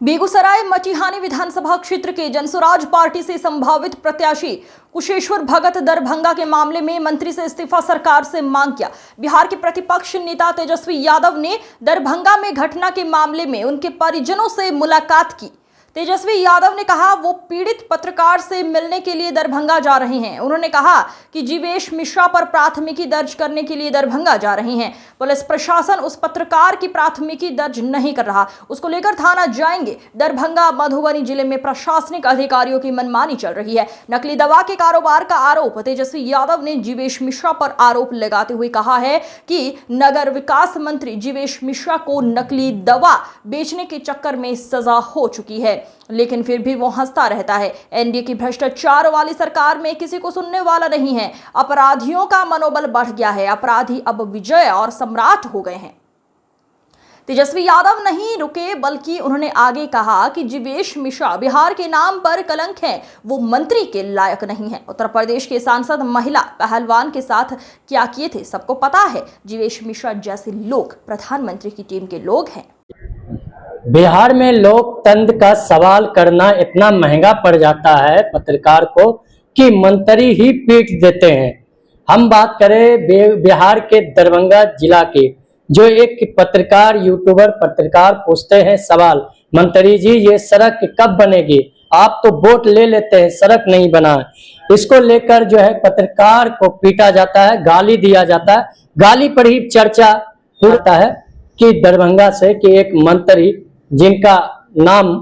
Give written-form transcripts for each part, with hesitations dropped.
बेगूसराय मटिहानी विधानसभा क्षेत्र के जनसुराज पार्टी से संभावित प्रत्याशी कुशेश्वर भगत दरभंगा के मामले में मंत्री से इस्तीफा सरकार से मांग किया। बिहार के प्रतिपक्ष नेता तेजस्वी यादव ने दरभंगा में घटना के मामले में उनके परिजनों से मुलाकात की। तेजस्वी यादव ने कहा वो पीड़ित पत्रकार से मिलने के लिए दरभंगा जा रहे हैं। उन्होंने कहा कि जीवेश मिश्रा पर प्राथमिकी दर्ज करने के लिए दरभंगा जा रहे हैं। पुलिस प्रशासन उस पत्रकार की प्राथमिकी दर्ज नहीं कर रहा, उसको लेकर थाना जाएंगे। दरभंगा मधुबनी जिले में प्रशासनिक अधिकारियों की मनमानी चल रही है। नकली दवा के कारोबार का आरोप तेजस्वी यादव ने जीवेश मिश्रा पर आरोप लगाते हुए कहा है कि नगर विकास मंत्री जीवेश मिश्रा को नकली दवा बेचने के चक्कर में सजा हो चुकी है, लेकिन फिर भी वो हंसता रहता है। एनडीए की भ्रष्टाचार वाली सरकार में किसी को सुनने वाला नहीं है। अपराधियों का मनोबल बढ़ गया है। अपराधी अब विजय और सम्राट हो गए हैं। तेजस्वी यादव नहीं रुके, बल्कि उन्होंने आगे कहा कि जीवेश मिश्रा बिहार के नाम पर कलंक है, वो मंत्री के लायक नहीं है। उत्तर प्रदेश के सांसद महिला पहलवान के साथ क्या किए थे सबको पता है। जीवेश मिश्रा जैसे लोग प्रधानमंत्री की टीम के लोग हैं। बिहार में लोकतंत्र का सवाल करना इतना महंगा पड़ जाता है पत्रकार को कि मंत्री ही पीट देते हैं। हम बात करें बिहार के दरभंगा जिला की, जो एक पत्रकार यूट्यूबर पत्रकार पूछते हैं सवाल, मंत्री जी ये सड़क कब बनेगी? आप तो वोट ले लेते हैं, सड़क नहीं बना। इसको लेकर जो है पत्रकार को पीटा जाता है, गाली दिया जाता है। गाली पर ही चर्चा होता है कि दरभंगा से कि एक मंत्री जिनका नाम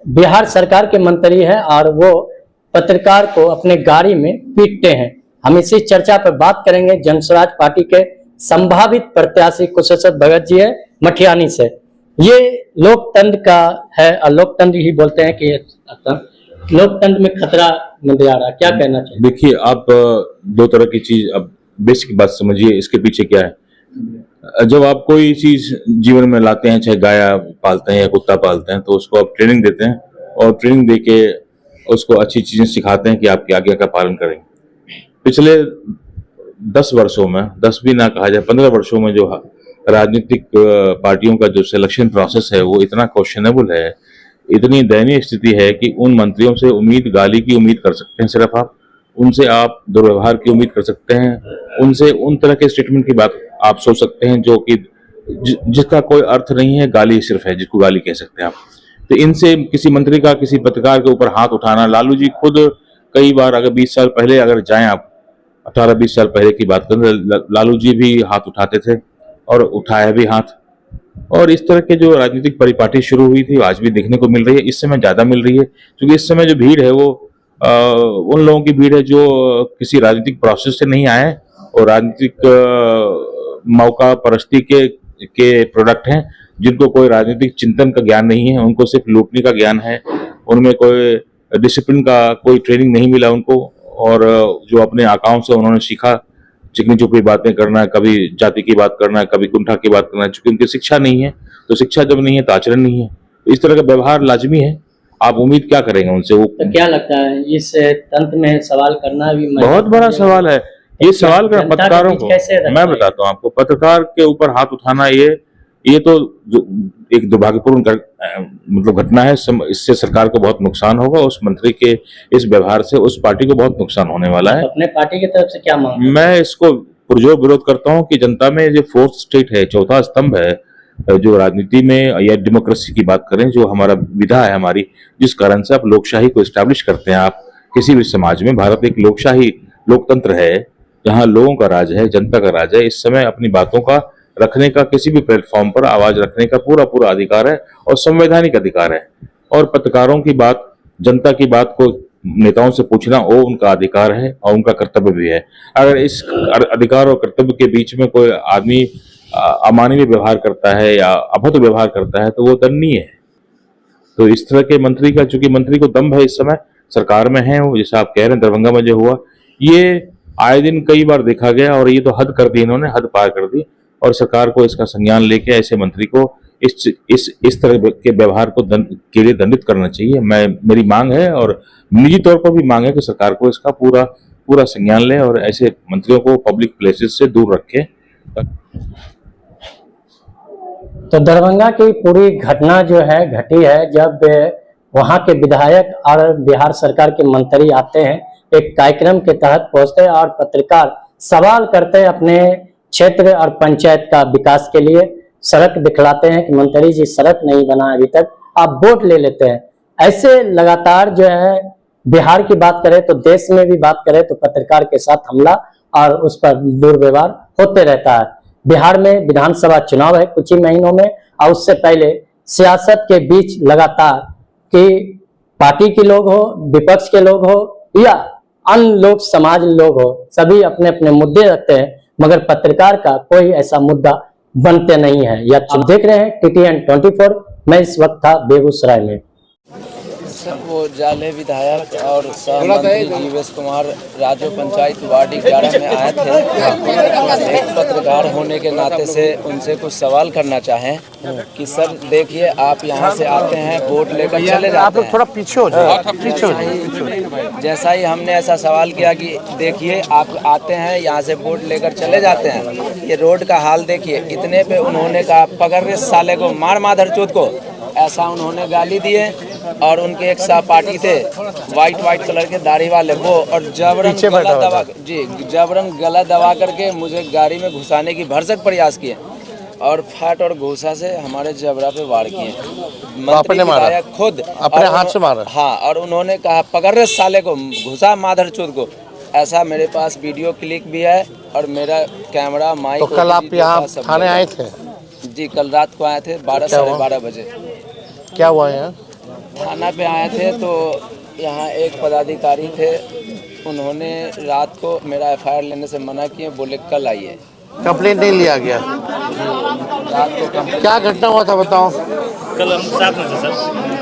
बिहार सरकार के मंत्री है और वो पत्रकार को अपने गाड़ी में पीटते हैं। हम इसी चर्चा पर बात करेंगे। जनसुराज पार्टी के संभावित प्रत्याशी कुशेश्वर भगत जी है मटिहानी से। ये लोकतंत्र का है और लोकतंत्र ही बोलते हैं कि लोकतंत्र में खतरा नजर आ रहा है। क्या कहना चाहिए? देखिए, आप दो तरह की चीज, अब बेसिक बात समझिए इसके पीछे क्या है। जब आप कोई चीज जीवन में लाते हैं, चाहे गाय पालते हैं या कुत्ता पालते हैं, तो उसको आप ट्रेनिंग देते हैं और ट्रेनिंग देके उसको अच्छी चीजें सिखाते हैं कि आपकी आज्ञा का पालन करें। पिछले 10 वर्षों में, 10 भी ना कहा जाए, 15 वर्षों में जो राजनीतिक पार्टियों का जो सिलेक्शन प्रोसेस है वो इतना क्वेश्चनेबल है, इतनी दयनीय स्थिति है कि उन मंत्रियों से गाली की उम्मीद कर सकते हैं सिर्फ आप, उनसे आप दुर्व्यवहार की उम्मीद कर सकते हैं, उनसे उन तरह के स्टेटमेंट की बात आप सोच सकते हैं जो कि जिसका कोई अर्थ नहीं है, गाली सिर्फ है जिसको गाली कह सकते हैं आप। तो इनसे किसी मंत्री का किसी पत्रकार के ऊपर हाथ उठाना, लालू जी खुद कई बार, अगर 20 साल पहले अगर जाएं आप, 18-20 साल पहले की बात करें, लालू जी भी हाथ उठाते थे और उठाया भी हाथ। और इस तरह के जो राजनीतिक परिपाटी शुरू हुई थी आज भी देखने को मिल रही है। इस समय ज्यादा मिल रही है क्योंकि इस समय जो भीड़ है वो उन लोगों की भीड़ है जो किसी राजनीतिक प्रोसेस से नहीं आए और राजनीतिक मौका परस्ती के प्रोडक्ट हैं, जिनको कोई राजनीतिक चिंतन का ज्ञान नहीं है, उनको सिर्फ लूटने का ज्ञान है, उनमें कोई डिसिप्लिन का कोई ट्रेनिंग नहीं मिला उनको, और जो अपने आकाओं से उन्होंने सीखा चिकनी चुपड़ी बातें करना है, कभी जाति की बात करना है, कभी कुंठा की बात करना है। चूंकि उनकी शिक्षा नहीं है, तो शिक्षा जब नहीं है तो आचरण नहीं है, तो इस तरह का व्यवहार लाजमी है। आप उम्मीद क्या करेंगे उनसे? वो तो क्या लगता है इस तंत्र में सवाल करना भी बहुत बड़ा सवाल है। ये सवाल का पत्रकारों को मैं बताता हूँ आपको, पत्रकार के ऊपर हाथ उठाना ये तो एक दुर्भाग्यपूर्ण मतलब घटना है। इससे सरकार को बहुत नुकसान होगा, उस मंत्री के इस व्यवहार से उस पार्टी को बहुत नुकसान होने वाला है। तो अपने पार्टी की तरफ से क्या मांग? मैं इसको पुरजोर विरोध करता हूँ कि जनता में जो फोर्थ स्टेट है, चौथा स्तंभ है, जो राजनीति में या डेमोक्रेसी की बात करें, जो हमारा विधा है हमारी, जिस कारण से आप लोकशाही को एस्टैब्लिश करते हैं। आप किसी भी समाज में, भारत एक लोकशाही लोकतंत्र है जहां लोगों का राज है, जनता का राज है। इस समय अपनी बातों का रखने का, किसी भी प्लेटफॉर्म पर आवाज रखने का पूरा अधिकार है और संवैधानिक अधिकार है। और पत्रकारों की बात, जनता की बात को नेताओं से पूछना वो उनका अधिकार है और उनका कर्तव्य भी है। अगर इस अधिकार और कर्तव्य के बीच में कोई आदमी अमानवीय व्यवहार करता है या अभद्र व्यवहार करता है तो वो दंडनीय है। तो इस तरह के मंत्री का, चूंकि मंत्री को दम्भ है, इस समय सरकार में है, वो जैसा आप कह रहे हैं दरभंगा में जो हुआ, ये आए दिन कई बार देखा गया और ये तो हद कर दी, इन्होंने हद पार कर दी। और सरकार को इसका संज्ञान लेके ऐसे मंत्री को इस तरह के व्यवहार को के लिए दंडित करना चाहिए। मेरी मांग है और निजी तौर पर भी मांग है कि सरकार को इसका पूरा संज्ञान ले और ऐसे मंत्रियों को पब्लिक प्लेसेस से दूर रखे। तो दरभंगा की पूरी घटना जो है घटी है जब वहां के विधायक और बिहार सरकार के मंत्री आते हैं, एक कार्यक्रम के तहत पहुंचते हैं और पत्रकार सवाल करते हैं अपने क्षेत्र और पंचायत का विकास के लिए। सड़क दिखलाते हैं कि मंत्री जी सड़क नहीं बना अभी तक, आप वोट ले लेते हैं। ऐसे लगातार जो है बिहार की बात करें तो देश में भी बात करें तो पत्रकार के साथ हमला और उस पर दुर्व्यवहार होते रहता है। बिहार में विधानसभा चुनाव है कुछ ही महीनों में, और उससे पहले सियासत के बीच लगातार कि पार्टी के लोग हो, विपक्ष के लोग हो या अन्य लोग, समाज लोग हो, सभी अपने अपने मुद्दे रखते हैं, मगर पत्रकार का कोई ऐसा मुद्दा बनते नहीं है। या देख रहे हैं TTN 24। मैं इस वक्त था बेगूसराय में। वो जाले विधायक और सहमंत्री जीवेश कुमार राज्य पंचायत वार्ड 11 में आए थे। एक पत्रकार होने के नाते से उनसे कुछ सवाल करना चाहें कि सर देखिए, आप यहाँ से आते हैं, वोट लेकर चले जाते हैं। थोड़ा पीछे हो जाए। जैसा ही हमने ऐसा सवाल किया कि देखिए, आप आते हैं यहाँ से वोट लेकर चले जाते हैं, ये रोड का हाल देखिए। इतने पे उन्होंने कहा पकड़ रे साले को, मार माधर चोद को, ऐसा उन्होंने गाली दिए। और उनके एक सहपाठी थे वाइट कलर के दाढ़ी वाले, वो और जबरन गला दबा करके मुझे गाड़ी में घुसाने की भरसक प्रयास किए और फाट और घूसा से हमारे जबरा पे वार किए। मंत्री विधायक खुद अपने हाथ से मारा। हाँ, और उन्होंने कहा पकड़ रहे साले को, घुसा माधर चोद को। ऐसा मेरे पास वीडियो क्लिप भी है और मेरा कैमरा माइक। तो कल आप यहाँ थाने आए थे? जी, कल रात को आए थे 12 साढ़े 12 बजे। क्या हुआ यहाँ? थाना पे आए थे तो यहाँ एक पदाधिकारी थे, उन्होंने रात को मेरा FIR लेने से मना किए, बोले कल आइए। कंप्लेंट नहीं लिया गया? रात को क्या घटना हुआ था बताओ? कल हम साथ में थे सर।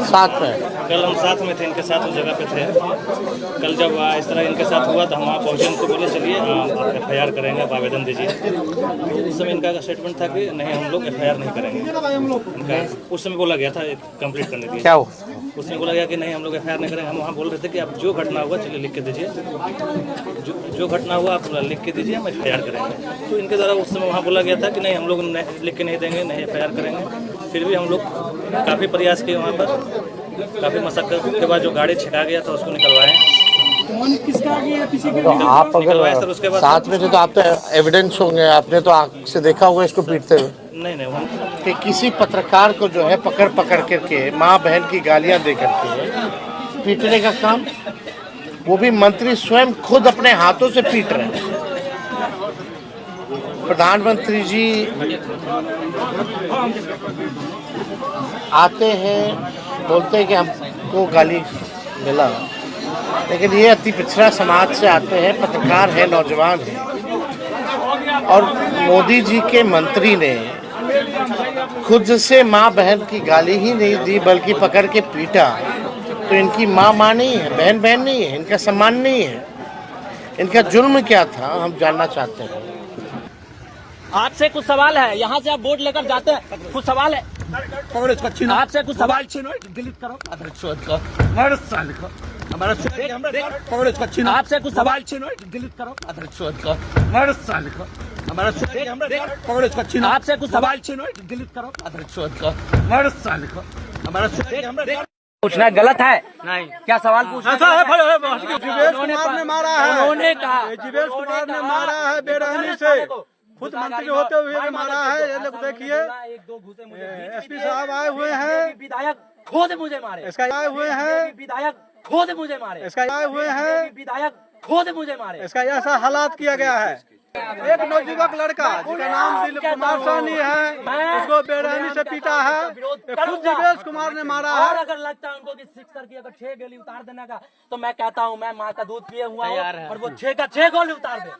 साथ में? कल हम साथ में थे, इनके साथ उस जगह पे थे। कल जब इस तरह इनके साथ हुआ तो हम वहाँ पहुँचे, उनको बोले चलिए आप FIR करेंगे, आप आवेदन दीजिए। उस समय इनका स्टेटमेंट था कि नहीं, हम लोग FIR नहीं करेंगे। इनका उस समय बोला गया था कंप्लीट करने के लिए। क्या हुआ? उसमें बोला गया कि नहीं, हम लोग FIR नहीं करेंगे। हम वहाँ बोल रहे थे कि आप जो घटना हुआ चलिए लिख के दीजिए, जो घटना हुआ आप लिख के दीजिए, हम FIR करेंगे। तो इनके द्वारा उस समय वहाँ बोला गया था कि नहीं, हम लोग लिख के नहीं देंगे, नहीं FIR करेंगे। फिर भी हम लोग काफ़ी प्रयास किए, वहाँ पर काफ़ी मशक्कत के बाद जो गाड़ी छिका गया था उसको निकलवाए। तो आप अगर उसके बाद साथ में थे तो आप तो एविडेंस होंगे, आपने तो आँख से देखा होगा इसको पीटते हुए। नहीं कि किसी पत्रकार को जो है पकड़ करके माँ बहन की गालियां दे करके पीटने का काम, वो भी मंत्री स्वयं खुद अपने हाथों से पीट रहे हैं। प्रधानमंत्री जी आते हैं, बोलते हैं कि हमको गाली मिला, लेकिन ये अति पिछड़ा समाज से आते हैं, पत्रकार है, नौजवान है, और मोदी जी के मंत्री ने खुद से माँ बहन की गाली ही नहीं दी बल्कि पकड़ के पीटा। तो इनकी माँ नहीं है, बहन नहीं है, इनका सम्मान नहीं है। इनका जुर्म क्या था हम जानना चाहते हैं। आपसे कुछ सवाल है, यहाँ से आप वोट लेकर जाते हैं, कुछ सवाल है आपसे, कुछ सवाल डिलीट करो आपसे कुछ सवाल डिलीट करो आपसे कुछ सवाल डिलीट करो। पूछना गलत है? नहीं, क्या सवाल पूछना उन्होंने कहा जीवेश कुमार ने मारा है बेरहमी से, खुद मंत्री होते हुए भी मारा है। ये लोग देखिए, SP साहब आए हुए हैं, विधायक खुद मुझे मारे, इसका आए हुए हैं, विधायक खुद मुझे मारे, इसका आए हुए हैं, विधायक खुद मुझे मारे। इसका ऐसा हालात किया गया है। एक नवयुवक लड़का जिसका नाम दिलीप कुमार साहनी है, उसको बेरहमी से पीटा है, खुद जीवेश कुमार ने मारा है। और अगर लगता है उनको कि 6 करके अगर 6 गोली उतार देने का, तो मैं कहता हूँ मैं माँ का दूध पिए हुआ हूँ और वो 6 का 6 गोली उतार दे।